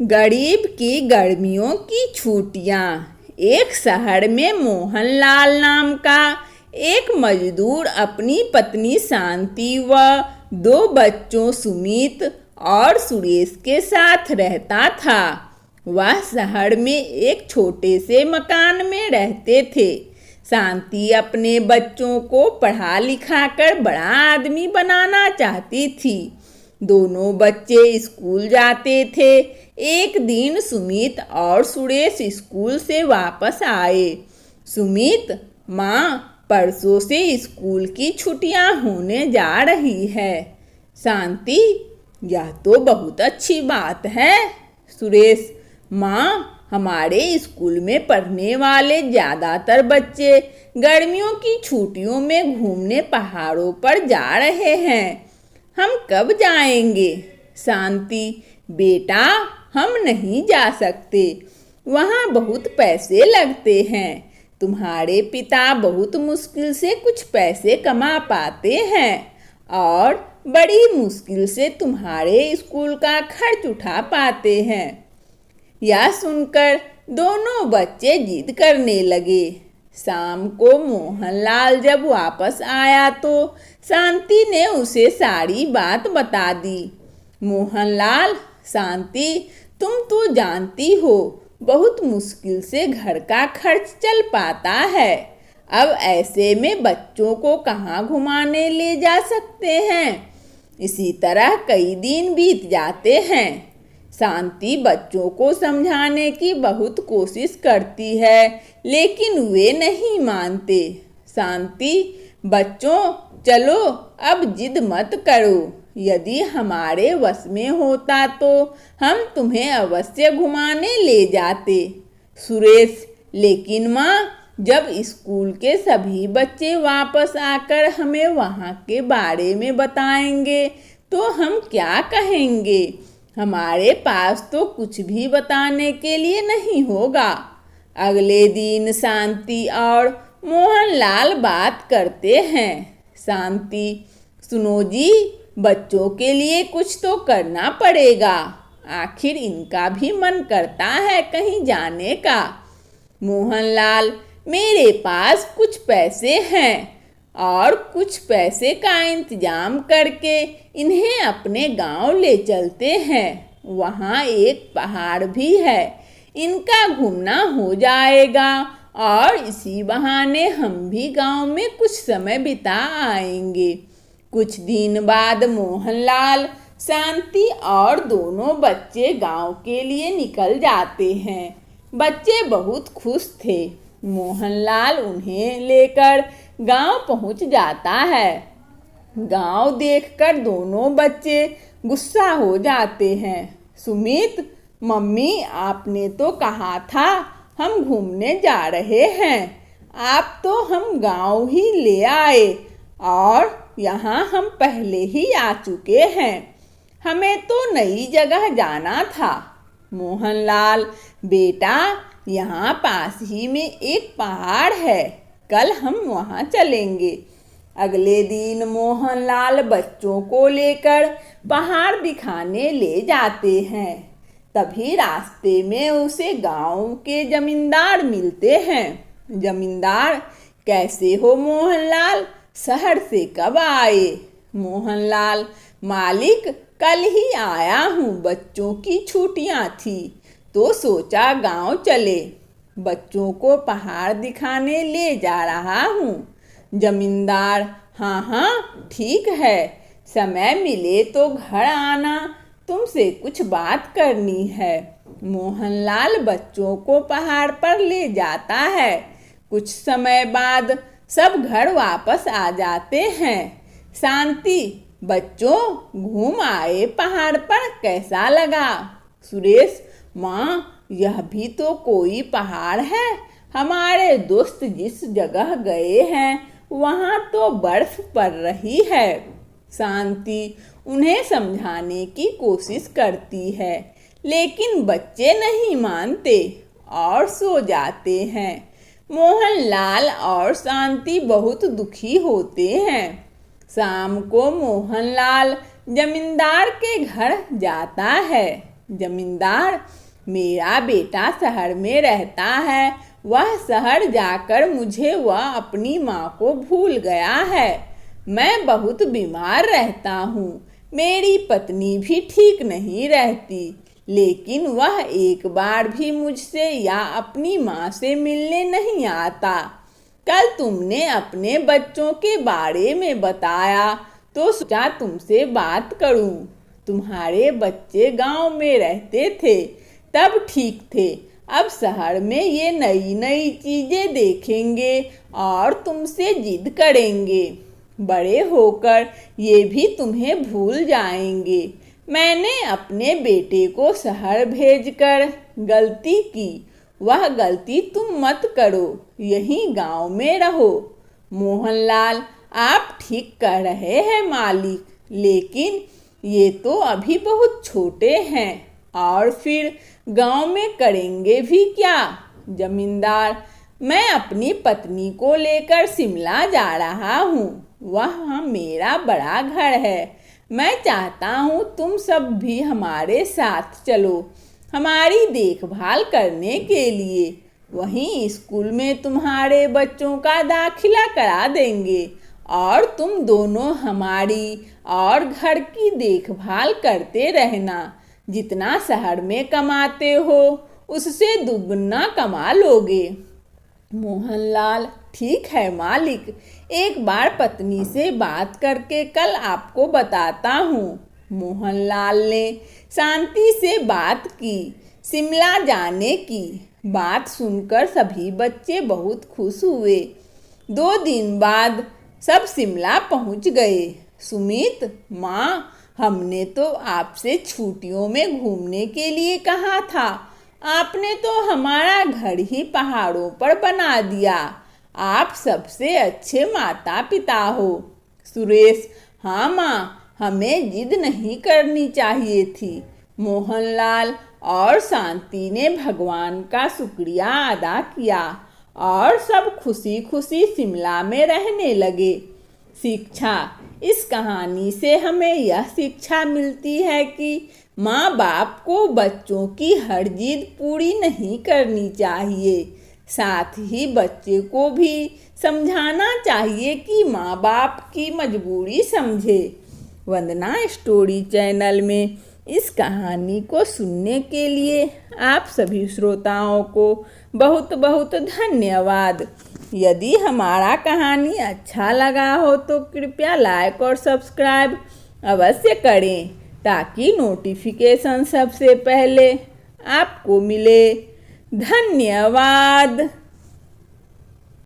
गरीब की गर्मियों की छुट्टियां। एक शहर में मोहनलाल नाम का एक मजदूर अपनी पत्नी शांति व दो बच्चों सुमित और सुरेश के साथ रहता था। वह शहर में एक छोटे से मकान में रहते थे। शांति अपने बच्चों को पढ़ा लिखा कर बड़ा आदमी बनाना चाहती थी। दोनों बच्चे स्कूल जाते थे। एक दिन सुमित और सुरेश स्कूल से वापस आए। सुमित, माँ, परसों से स्कूल की छुट्टियां होने जा रही है। शांति, यह तो बहुत अच्छी बात है। सुरेश, माँ, हमारे स्कूल में पढ़ने वाले ज़्यादातर बच्चे गर्मियों की छुट्टियों में घूमने पहाड़ों पर जा रहे हैं। हम कब जाएंगे? शांति, बेटा, हम नहीं जा सकते। वहाँ बहुत पैसे लगते हैं। तुम्हारे पिता बहुत मुश्किल से कुछ पैसे कमा पाते हैं और बड़ी मुश्किल से तुम्हारे स्कूल का खर्च उठा पाते हैं। यह सुनकर दोनों बच्चे जिद करने लगे। शाम को मोहनलाल जब वापस आया तो शांति ने उसे सारी बात बता दी। मोहनलाल, शांति, तुम तो जानती हो बहुत मुश्किल से घर का खर्च चल पाता है। अब ऐसे में बच्चों को कहाँ घुमाने ले जा सकते हैं? इसी तरह कई दिन बीत जाते हैं। शांति बच्चों को समझाने की बहुत कोशिश करती है, लेकिन वे नहीं मानते। शांति, बच्चों, चलो अब जिद मत करो। यदि हमारे वश में होता तो हम तुम्हें अवश्य घुमाने ले जाते। सुरेश, लेकिन माँ, जब स्कूल के सभी बच्चे वापस आकर हमें वहाँ के बारे में बताएंगे तो हम क्या कहेंगे? हमारे पास तो कुछ भी बताने के लिए नहीं होगा। अगले दिन शांति और मोहनलाल बात करते हैं। शांति, सुनो जी, बच्चों के लिए कुछ तो करना पड़ेगा। आखिर इनका भी मन करता है कहीं जाने का। मोहनलाल, मेरे पास कुछ पैसे हैं और कुछ पैसे का इंतजाम करके इन्हें अपने गांव ले चलते हैं। वहाँ एक पहाड़ भी है। इनका घूमना हो जाएगा और इसी बहाने हम भी गांव में कुछ समय बिता आएंगे। कुछ दिन बाद मोहनलाल, शांति और दोनों बच्चे गांव के लिए निकल जाते हैं। बच्चे बहुत खुश थे। मोहनलाल उन्हें लेकर गांव पहुंच जाता है। गांव देखकर दोनों बच्चे गुस्सा हो जाते हैं। सुमित, मम्मी, आपने तो कहा था हम घूमने जा रहे हैं। आप तो हम गांव ही ले आए और यहाँ हम पहले ही आ चुके हैं। हमें तो नई जगह जाना था। मोहनलाल, बेटा, यहाँ पास ही में एक पहाड़ है। कल हम वहाँ चलेंगे। अगले दिन मोहनलाल बच्चों को लेकर पहाड़ दिखाने ले जाते हैं। तभी रास्ते में उसे गांव के जमींदार मिलते हैं। जमींदार, कैसे हो मोहनलाल? शहर से कब आए? मोहनलाल, मालिक, कल ही आया हूँ। बच्चों की छुट्टियाँ थी तो सोचा गांव चले। बच्चों को पहाड़ दिखाने ले जा रहा हूँ। जमींदार, हाँ हाँ ठीक है, समय मिले तो घर आना, तुमसे कुछ बात करनी है। मोहनलाल बच्चों को पहाड़ पर ले जाता है। कुछ समय बाद सब घर वापस आ जाते हैं। शांति, बच्चों, घूम आए पहाड़ पर, कैसा लगा? सुरेश, माँ, यह भी तो कोई पहाड़ है। हमारे दोस्त जिस जगह गए हैं वहाँ तो बर्फ पड़ रही है। शांति उन्हें समझाने की कोशिश करती है, लेकिन बच्चे नहीं मानते और सो जाते हैं। मोहनलाल और शांति बहुत दुखी होते हैं। शाम को मोहनलाल जमींदार के घर जाता है। जमींदार, मेरा बेटा शहर में रहता है। वह शहर जाकर मुझे वह अपनी माँ को भूल गया है। मैं बहुत बीमार रहता हूँ। मेरी पत्नी भी ठीक नहीं रहती, लेकिन वह एक बार भी मुझसे या अपनी माँ से मिलने नहीं आता। कल तुमने अपने बच्चों के बारे में बताया तो सोचा तुमसे बात करूं। तुम्हारे बच्चे गांव में रहते थे तब ठीक थे, अब शहर में ये नई नई चीजें देखेंगे और तुमसे जिद करेंगे। बड़े होकर ये भी तुम्हें भूल जाएंगे। मैंने अपने बेटे को शहर भेजकर गलती की, वह गलती तुम मत करो, यहीं गांव में रहो। मोहनलाल, आप ठीक कह रहे हैं मालिक, लेकिन ये तो अभी बहुत छोटे हैं और फिर गांव में करेंगे भी क्या? जमींदार, मैं अपनी पत्नी को लेकर शिमला जा रहा हूँ। वह मेरा बड़ा घर है। मैं चाहता हूँ तुम सब भी हमारे साथ चलो, हमारी देखभाल करने के लिए। वहीं स्कूल में तुम्हारे बच्चों का दाखिला करा देंगे और तुम दोनों हमारी और घर की देखभाल करते रहना। जितना शहर में कमाते हो उससे दुगना कमा लोगे। मोहनलाल, ठीक है मालिक, एक बार पत्नी से बात करके कल आपको बताता हूँ। मोहनलाल ने शांति से बात की। शिमला जाने की बात सुनकर सभी बच्चे बहुत खुश हुए। 2 दिन बाद सब शिमला पहुंच गए। सुमित, माँ, हमने तो आपसे छुट्टियों में घूमने के लिए कहा था, आपने तो हमारा घर ही पहाड़ों पर बना दिया। आप सबसे अच्छे माता पिता हो। सुरेश, हाँ माँ, हमें जिद नहीं करनी चाहिए थी। मोहनलाल और शांति ने भगवान का शुक्रिया अदा किया और सब खुशी खुशी शिमला में रहने लगे। शिक्षा, इस कहानी से हमें यह शिक्षा मिलती है कि माँ बाप को बच्चों की हर जिद पूरी नहीं करनी चाहिए। साथ ही बच्चे को भी समझाना चाहिए कि माँ बाप की मजबूरी समझे। वंदना स्टोरी चैनल में इस कहानी को सुनने के लिए आप सभी श्रोताओं को बहुत बहुत धन्यवाद। यदि हमारा कहानी अच्छा लगा हो तो कृपया लाइक और सब्सक्राइब अवश्य करें ताकि नोटिफिकेशन सबसे पहले आपको मिले। धन्यवाद।